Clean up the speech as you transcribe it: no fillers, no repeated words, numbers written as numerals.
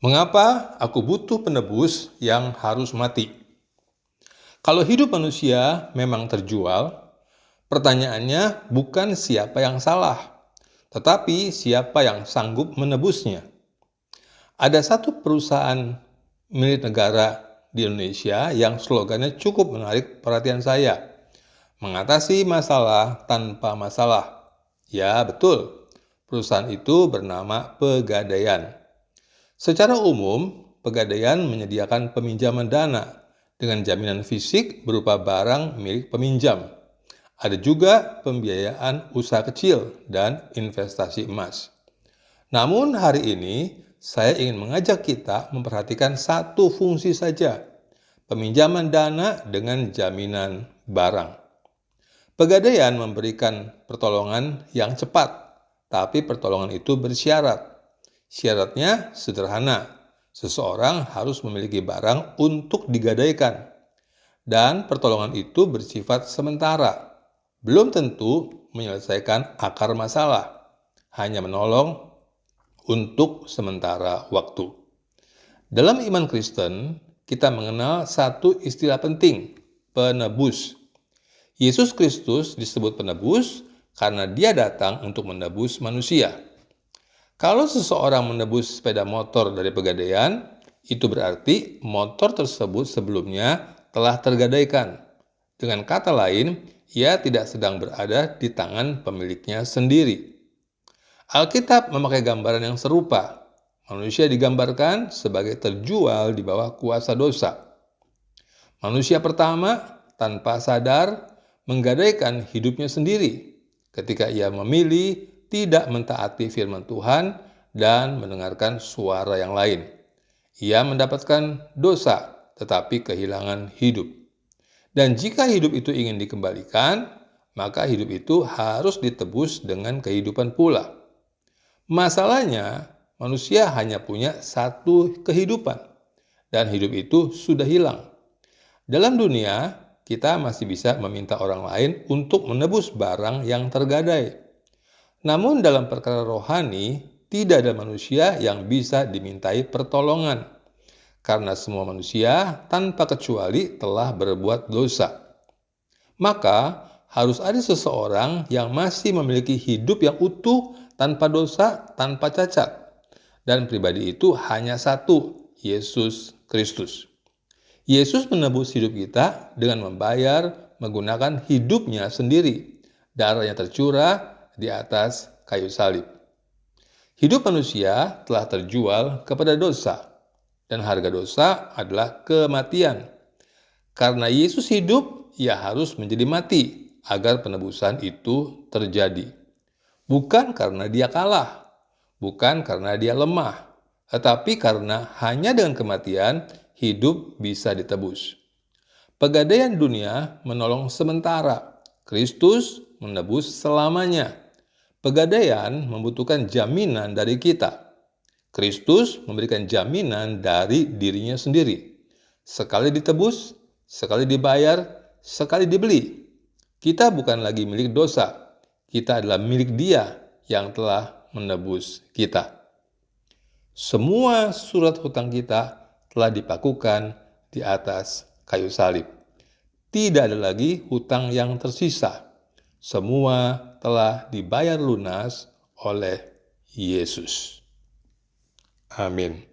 Mengapa aku butuh penebus yang harus mati? Kalau hidup manusia memang terjual, pertanyaannya bukan siapa yang salah, tetapi siapa yang sanggup menebusnya. Ada satu perusahaan milik negara di Indonesia yang slogannya cukup menarik perhatian saya. Mengatasi masalah tanpa masalah. Ya, betul. Perusahaan itu bernama Pegadaian. Secara umum, Pegadaian menyediakan peminjaman dana dengan jaminan fisik berupa barang milik peminjam. Ada juga pembiayaan usaha kecil dan investasi emas. Namun hari ini, saya ingin mengajak kita memperhatikan satu fungsi saja, peminjaman dana dengan jaminan barang. Pegadaian memberikan pertolongan yang cepat, tapi pertolongan itu bersyarat. Syaratnya sederhana, seseorang harus memiliki barang untuk digadaikan. Dan pertolongan itu bersifat sementara, belum tentu menyelesaikan akar masalah, hanya menolong untuk sementara waktu. Dalam iman Kristen, kita mengenal satu istilah penting, penebus. Yesus Kristus disebut penebus karena dia datang untuk menebus manusia. Kalau seseorang menebus sepeda motor dari Pegadaian, itu berarti motor tersebut sebelumnya telah tergadaikan. Dengan kata lain, ia tidak sedang berada di tangan pemiliknya sendiri. Alkitab memakai gambaran yang serupa. Manusia digambarkan sebagai terjual di bawah kuasa dosa. Manusia pertama, tanpa sadar, menggadaikan hidupnya sendiri ketika ia memilih tidak mentaati firman Tuhan dan mendengarkan suara yang lain. Ia mendapatkan dosa, tetapi kehilangan hidup. Dan jika hidup itu ingin dikembalikan, maka hidup itu harus ditebus dengan kehidupan pula. Masalahnya, manusia hanya punya satu kehidupan, dan hidup itu sudah hilang. Dalam dunia, kita masih bisa meminta orang lain untuk menebus barang yang tergadai. Namun dalam perkara rohani, tidak ada manusia yang bisa dimintai pertolongan. Karena semua manusia tanpa kecuali telah berbuat dosa. Maka harus ada seseorang yang masih memiliki hidup yang utuh, tanpa dosa, tanpa cacat. Dan pribadi itu hanya satu, Yesus Kristus. Yesus menebus hidup kita dengan membayar menggunakan hidupnya sendiri. Darahnya tercurah di atas kayu salib. Hidup manusia telah terjual kepada dosa, dan harga dosa adalah kematian. Karena Yesus hidup, ia harus menjadi mati agar penebusan itu terjadi. Bukan karena dia kalah, bukan karena dia lemah, tetapi karena hanya dengan kematian hidup bisa ditebus. Pegadaian dunia menolong sementara, Kristus menebus selamanya. Pegadaian membutuhkan jaminan dari kita. Kristus memberikan jaminan dari dirinya sendiri. Sekali ditebus, sekali dibayar, sekali dibeli. Kita bukan lagi milik dosa. Kita adalah milik Dia yang telah menebus kita. Semua surat hutang kita telah dipakukan di atas kayu salib. Tidak ada lagi hutang yang tersisa. Semua telah dibayar lunas oleh Yesus. Amin.